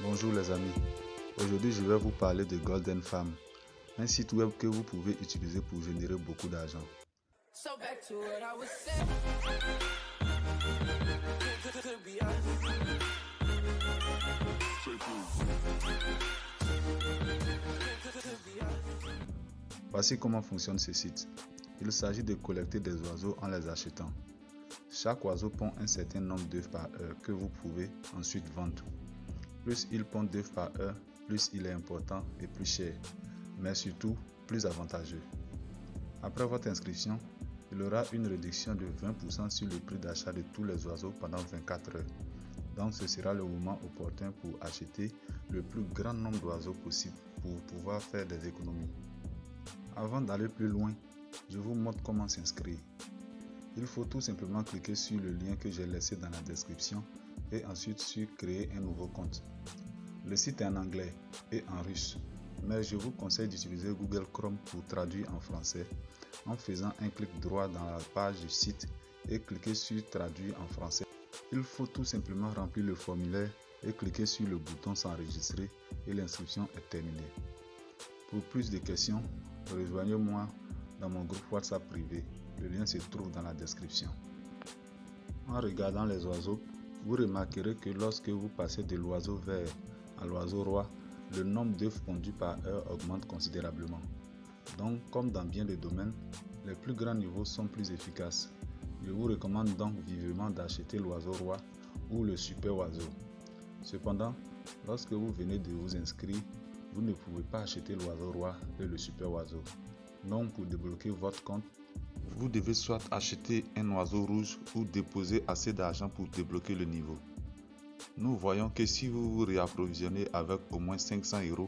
Bonjour les amis, aujourd'hui je vais vous parler de Golden Farm, un site web que vous pouvez utiliser pour générer beaucoup d'argent. Voici comment fonctionne ce site. Il s'agit de collecter des oiseaux en les achetant. Chaque oiseau pond un certain nombre d'œufs par heure que vous pouvez ensuite vendre. Plus il pond d'œufs par heure, plus il est important et plus cher, mais surtout plus avantageux. Après votre inscription, il y aura une réduction de 20% sur le prix d'achat de tous les oiseaux pendant 24 heures. Donc ce sera le moment opportun pour acheter le plus grand nombre d'oiseaux possible pour pouvoir faire des économies. Avant d'aller plus loin, je vous montre comment s'inscrire. Il faut tout simplement cliquer sur le lien que j'ai laissé dans la description et ensuite sur créer un nouveau compte. Le site est en anglais et en russe, mais je vous conseille d'utiliser Google Chrome pour traduire en français en faisant un clic droit dans la page du site et cliquer sur traduire en français. Il faut tout simplement remplir le formulaire et cliquer sur le bouton s'enregistrer et l'inscription est terminée. Pour plus de questions, rejoignez-moi dans mon groupe WhatsApp privé. Le lien se trouve dans la description. En regardant les oiseaux, vous remarquerez que lorsque vous passez de l'oiseau vert à l'oiseau roi, le nombre d'œufs pondus par heure augmente considérablement. Donc, comme dans bien des domaines, les plus grands niveaux sont plus efficaces. Je vous recommande donc vivement d'acheter l'oiseau roi ou le super oiseau. Cependant, lorsque vous venez de vous inscrire, vous ne pouvez pas acheter l'oiseau roi et le super oiseau. Donc, pour débloquer votre compte, vous devez soit acheter un oiseau rouge ou déposer assez d'argent pour débloquer le niveau. Nous voyons que si vous vous réapprovisionnez avec au moins 500 €,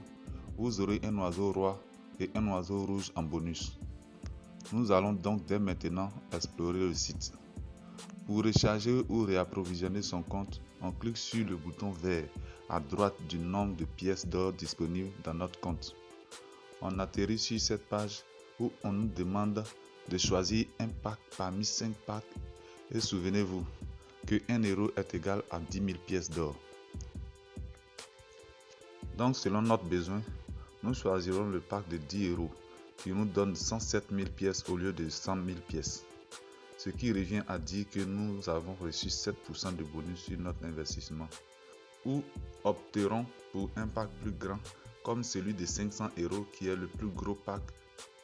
vous aurez un oiseau roi et un oiseau rouge en bonus. Nous allons donc dès maintenant explorer le site. Pour recharger ou réapprovisionner son compte, on clique sur le bouton vert à droite du nombre de pièces d'or disponibles dans notre compte. On atterrit sur cette page où on nous demande de choisir un pack parmi 5 packs et souvenez-vous que 1 € est égal à 10 000 pièces d'or. Donc selon notre besoin, nous choisirons le pack de 10 € qui nous donne 107 000 pièces au lieu de 100 000 pièces. Ce qui revient à dire que nous avons reçu 7% de bonus sur notre investissement. Ou opterons pour un pack plus grand comme celui de 500 € qui est le plus gros pack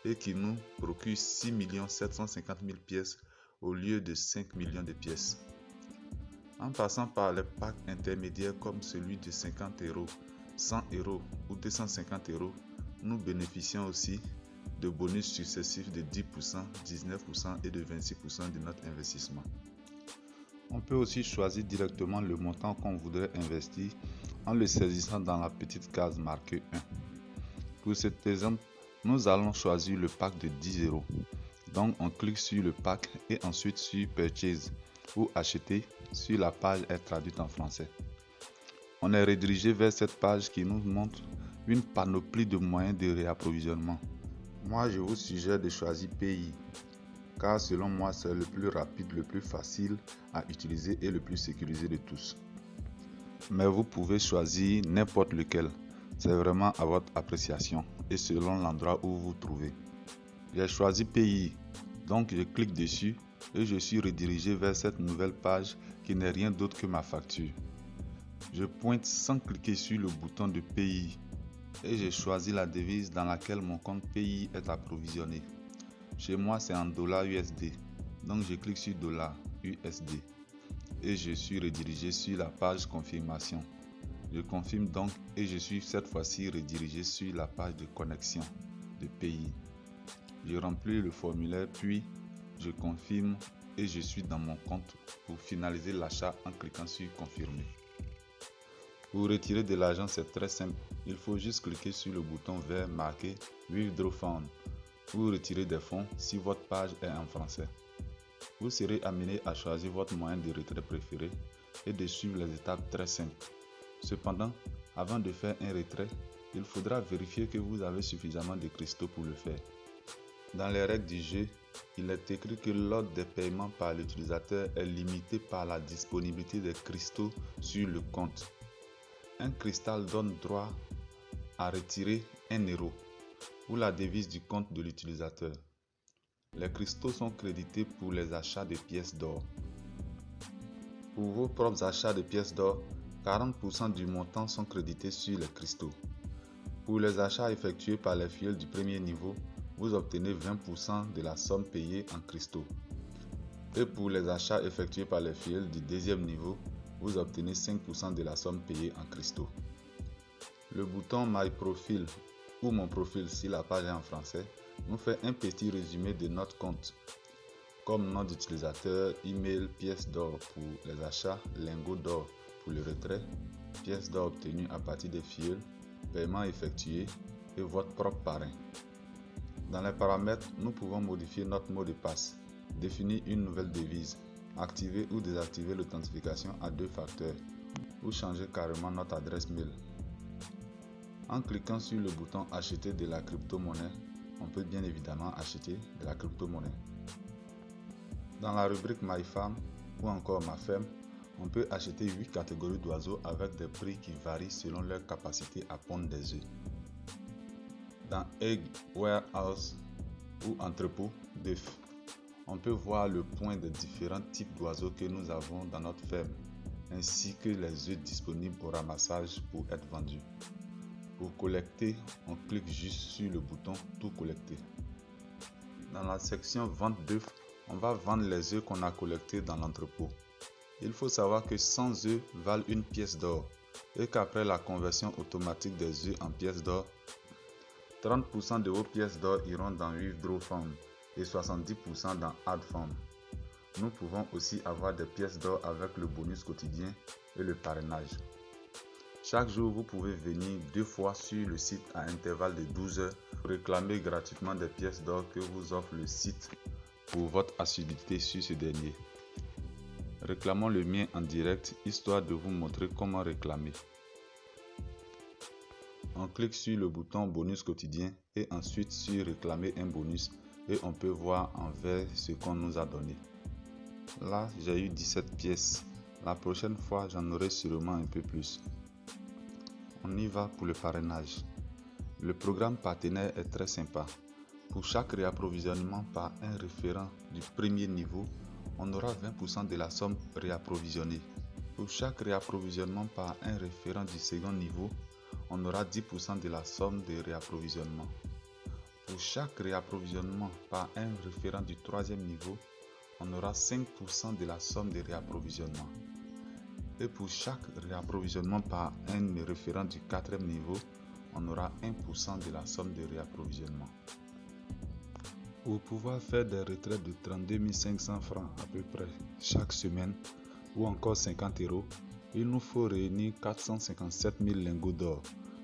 et qui nous procure 6 750 000 pièces au lieu de 5 millions de pièces. En passant par les packs intermédiaires comme celui de 50 €, 100 € ou 250 €, nous bénéficions aussi de bonus successifs de 10%, 19% et de 26% de notre investissement. On peut aussi choisir directement le montant qu'on voudrait investir en le saisissant dans la petite case marquée 1. Pour cet exemple, nous allons choisir le pack de 10 €. Donc on clique sur le pack et ensuite sur Purchase ou Acheter si la page est traduite en français. On est redirigé vers cette page qui nous montre une panoplie de moyens de réapprovisionnement. Moi je vous suggère de choisir PI car selon moi c'est le plus rapide, le plus facile à utiliser et le plus sécurisé de tous. Mais vous pouvez choisir n'importe lequel, c'est vraiment à votre appréciation et selon l'endroit où vous vous trouvez. J'ai choisi PI, donc je clique dessus et je suis redirigé vers cette nouvelle page qui n'est rien d'autre que ma facture. Je pointe sans cliquer sur le bouton de PI et j'ai choisi la devise dans laquelle mon compte PI est approvisionné. Chez moi c'est en $USD, donc je clique sur $USD et je suis redirigé sur la page confirmation. Je confirme donc et je suis cette fois-ci redirigé sur la page de connexion de PI. Je remplis le formulaire puis je confirme et je suis dans mon compte pour finaliser l'achat en cliquant sur confirmer. Pour retirer de l'argent c'est très simple, il faut juste cliquer sur le bouton vert marqué Withdraw Funds ou retirer des fonds si votre page est en français. Vous serez amené à choisir votre moyen de retrait préféré et de suivre les étapes très simples. Cependant, avant de faire un retrait, il faudra vérifier que vous avez suffisamment de cristaux pour le faire. Dans les règles du jeu, il est écrit que l'ordre des paiements par l'utilisateur est limité par la disponibilité des cristaux sur le compte. Un cristal donne droit à retirer 1 euro ou la devise du compte de l'utilisateur. Les cristaux sont crédités pour les achats de pièces d'or. Pour vos propres achats de pièces d'or, 40% du montant sont crédités sur les cristaux. Pour les achats effectués par les fidèles du premier niveau, vous obtenez 20% de la somme payée en cristaux. Et pour les achats effectués par les fidèles du deuxième niveau, vous obtenez 5% de la somme payée en cristaux. Le bouton My Profile ou Mon profil si la page est en français nous fait un petit résumé de notre compte, comme nom d'utilisateur, email, pièces d'or pour les achats, lingots d'or pour le retrait, pièces d'or obtenues à partir des fioles, paiement effectué et votre propre parrain. Dans les paramètres, nous pouvons modifier notre mot de passe, définir une nouvelle devise, activer ou désactiver l'authentification à 2 facteurs ou changer carrément notre adresse mail. En cliquant sur le bouton acheter de la crypto-monnaie, on peut bien évidemment acheter de la crypto-monnaie. Dans la rubrique My Farm ou encore Ma Ferme, on peut acheter 8 catégories d'oiseaux avec des prix qui varient selon leur capacité à pondre des œufs. Dans Egg Warehouse ou entrepôt d'œufs, on peut voir le point des différents types d'oiseaux que nous avons dans notre ferme, ainsi que les œufs disponibles au ramassage pour être vendus. Pour collecter, on clique juste sur le bouton Tout collecter. Dans la section Vente d'œufs, on va vendre les œufs qu'on a collectés dans l'entrepôt. Il faut savoir que 100 œufs valent 1 pièce d'or et qu'après la conversion automatique des œufs en pièces d'or, 30% de vos pièces d'or iront dans Withdraw Farm et 70% dans Add Farm. Nous pouvons aussi avoir des pièces d'or avec le bonus quotidien et le parrainage. Chaque jour, vous pouvez venir 2 fois sur le site à intervalle de 12 heures pour réclamer gratuitement des pièces d'or que vous offre le site pour votre assiduité sur ce dernier. Réclamons le mien en direct histoire de vous montrer comment réclamer. On clique sur le bouton bonus quotidien et ensuite sur réclamer un bonus et on peut voir en vert ce qu'on nous a donné. Là, j'ai eu 17 pièces. La prochaine fois, j'en aurai sûrement un peu plus. On y va pour le parrainage. Le programme partenaire est très sympa. Pour chaque réapprovisionnement par un référent du premier niveau, on aura 20% de la somme réapprovisionnée. Pour chaque réapprovisionnement par un référent du second niveau, on aura 10% de la somme de réapprovisionnement. Pour chaque réapprovisionnement par un référent du troisième niveau, on aura 5% de la somme de réapprovisionnement. Et pour chaque réapprovisionnement par un référent du quatrième niveau, on aura 1% de la somme de réapprovisionnement. Pour pouvoir faire des retraits de 32 500 francs à peu près chaque semaine ou encore 50 euros, il nous faut réunir 457 000 lingots d'or,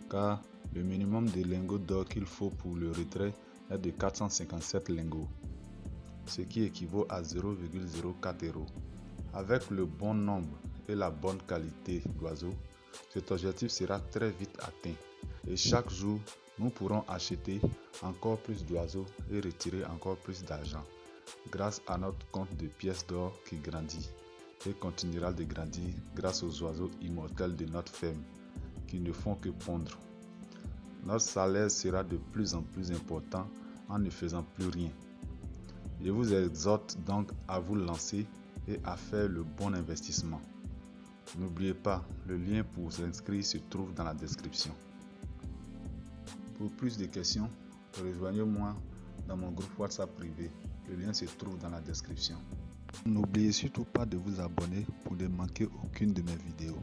car le minimum de lingots d'or qu'il faut pour le retrait est de 457 lingots, ce qui équivaut à 0,04 euros. Avec le bon nombre et la bonne qualité d'oiseaux, cet objectif sera très vite atteint et chaque jour, nous pourrons acheter encore plus d'oiseaux et retirer encore plus d'argent grâce à notre compte de pièces d'or qui grandit et continuera de grandir grâce aux oiseaux immortels de notre ferme qui ne font que pondre. Notre salaire sera de plus en plus important en ne faisant plus rien. Je vous exhorte donc à vous lancer et à faire le bon investissement. N'oubliez pas, le lien pour s'inscrire se trouve dans la description. Pour plus de questions, rejoignez-moi dans mon groupe WhatsApp privé. Le lien se trouve dans la description. N'oubliez surtout pas de vous abonner pour ne manquer aucune de mes vidéos.